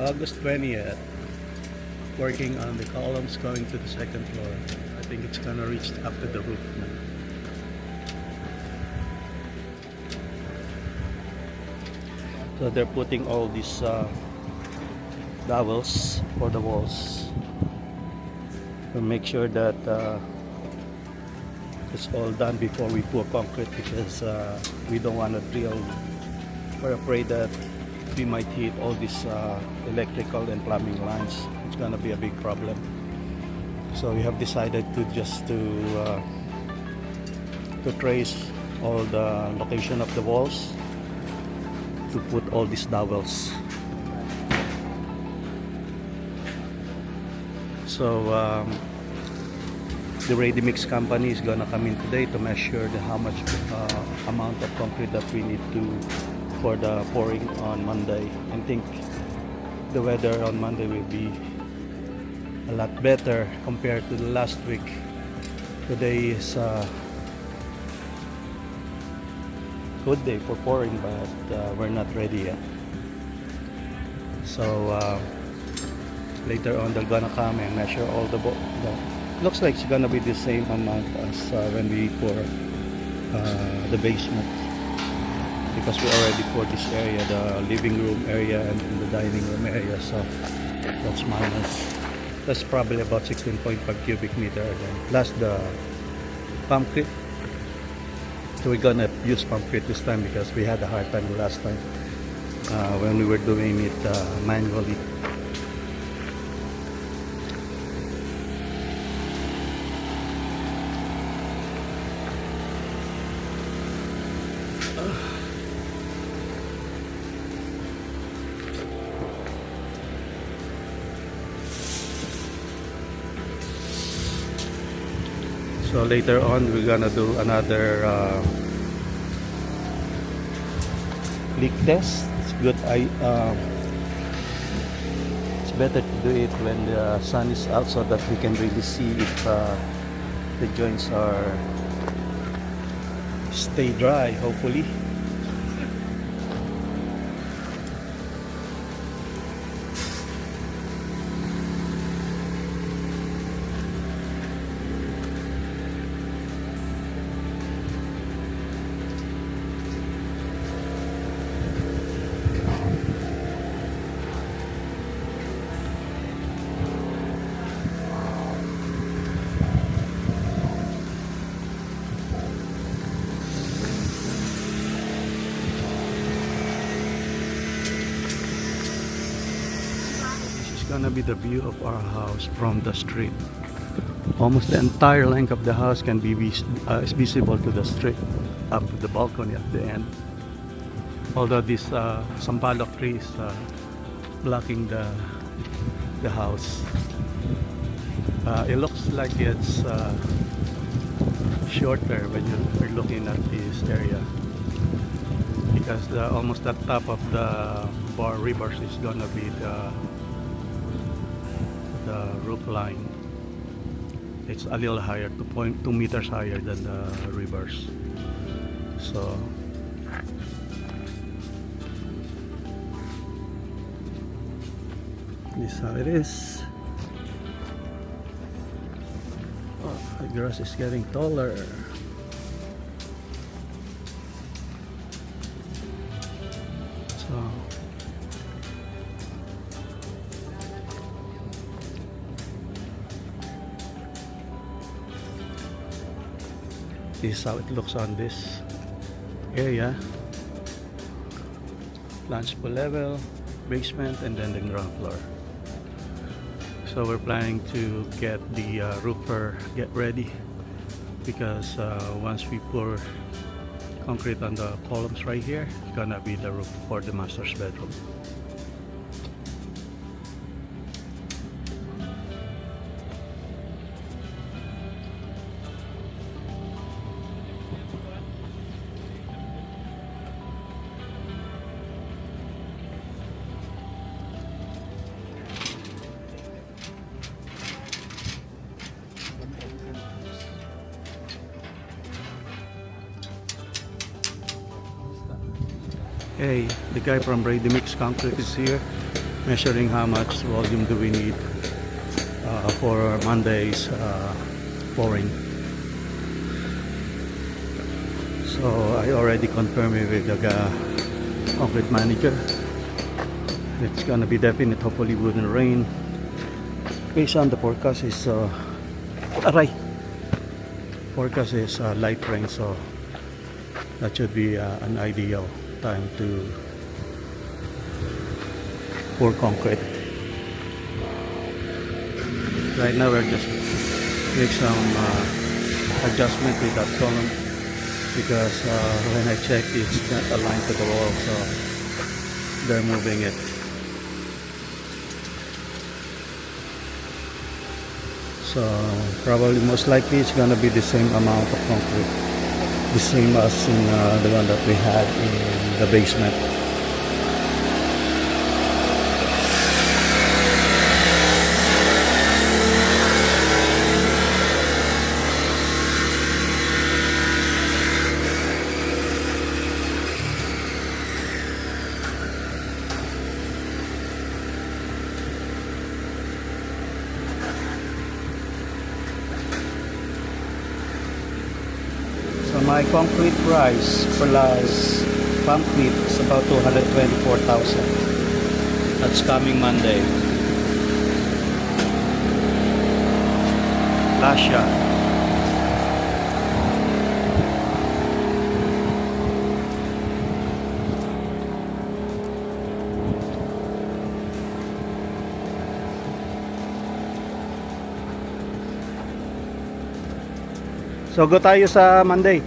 August 20th, working on the columns going to the second floor. I think it's gonna reach up to the roof now. So they're putting all these dowels for the walls to make sure that it's all done before we pour concrete, because we don't want to drill. We're afraid that we might hit all these electrical and plumbing lines. It's gonna be a big problem. So we have decided to just to trace all the location of the walls to put all these dowels. So the ready mix company is gonna come in today to measure how much amount of concrete that we need to for the pouring on Monday. I think the weather on Monday will be a lot better compared to the last week. Today is a good day for pouring, but we're not ready yet. So later on they're gonna come and measure all the looks like it's gonna be the same amount as when we pour the basement, because we already poured this area, the living room area and the dining room area. So that's probably about 16.5 cubic meter again, plus the concrete. So we're gonna use concrete this time because we had a hard time last time when we were doing it manually. So later on we're gonna do another leak test. It's good. It's better to do it when the sun is out so that we can really see if the joints are stay dry, hopefully. Gonna be the view of our house from the street. Almost the entire length of the house can be is visible to the street, up to the balcony at the end. Although this sampalok tree is blocking the house, it looks like it's shorter when you're looking at this area, because almost the top of the bar rivers is gonna be the roof line. It's a little higher, 2.2 meters higher than the rivers. So this is how it is. Oh, the grass is getting taller. So this is how it looks on this area. Lunch pool level, basement, and then the ground floor. So we're planning to get the roofer get ready, because once we pour concrete on the columns right here, it's gonna be the roof for the master's bedroom. Hey, the guy from Ready Mix Concrete is here. measuring how much volume do we need for Monday's pouring. So I already confirmed it with the concrete manager. It's gonna be definite, hopefully wouldn't rain. Based on the forecast is forecast is light rain, so that should be an ideal time to pour concrete. Right now we're just make some adjustment with that column because when I checked it's not aligned to the wall, so they're moving it. So probably most likely it's gonna be the same amount of concrete, the same as in the one that we had in the basement. So my concrete price plus concrete is about 224,000. That's coming Monday. Lasha. So go tayo sa Monday.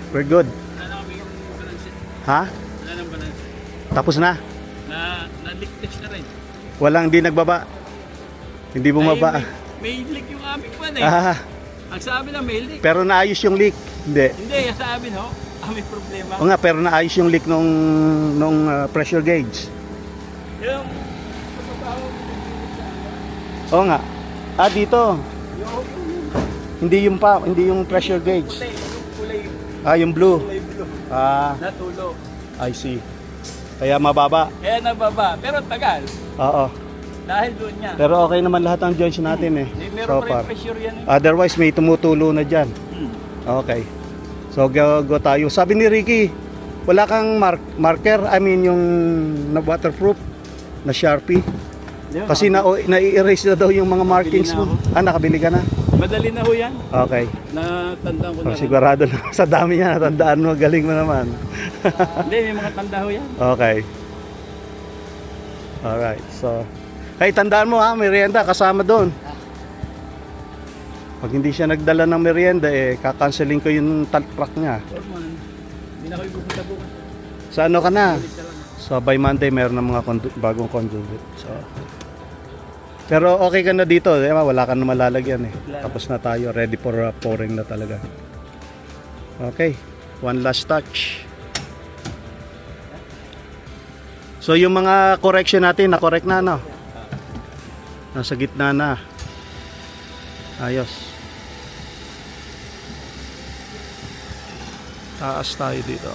We're good. Ha? Tapos na? Na-leak na rin. Walang di nagbaba. Hindi bumaba. May leak yung aming pan eh. Ang sabi na may leak. Pero naayos yung leak. Hindi. Hindi, yung sabi no, may problema. O nga, pero naayos yung leak nung pressure gauge. Yung O nga. Dito. Hindi yung pressure gauge. Yung blue. kulay blue. Natulo. I see. Kaya mababa. Kaya nababa, pero tagal. Oo. Dahil doon niya. Pero okay naman lahat ng joints natin eh. Meron So pa rin far. pressure yan eh. Otherwise may tumutulo na dyan. Okay. So go tayo. Sabi ni Ricky, wala kang marker, I mean yung waterproof na Sharpie. Kasi na-erase na daw yung mga markings mo. Nakabili ka na? Madali na ho yan. Okay. Natandaan ko na. Sigurado na sa dami niya, natandaan mo, galing mo naman. Hindi, may mga tanda ho yan. Okay. Alright, so hey, tandaan mo ha, merienda kasama doon. Pag hindi siya nagdala ng merienda, kakanceling ko yung truck niya. Hindi na kayo pupunta bukas. Sa ano ka na? So by Monday, meron ng mga bagong conduit. So, pero okay ka na dito, wala ka na malalagyan eh. Tapos na tayo, ready for pouring na talaga. Okay, one last touch. So yung mga correction natin, na-correct na no? Nasa gitna na. Ayos. Taas tayo dito.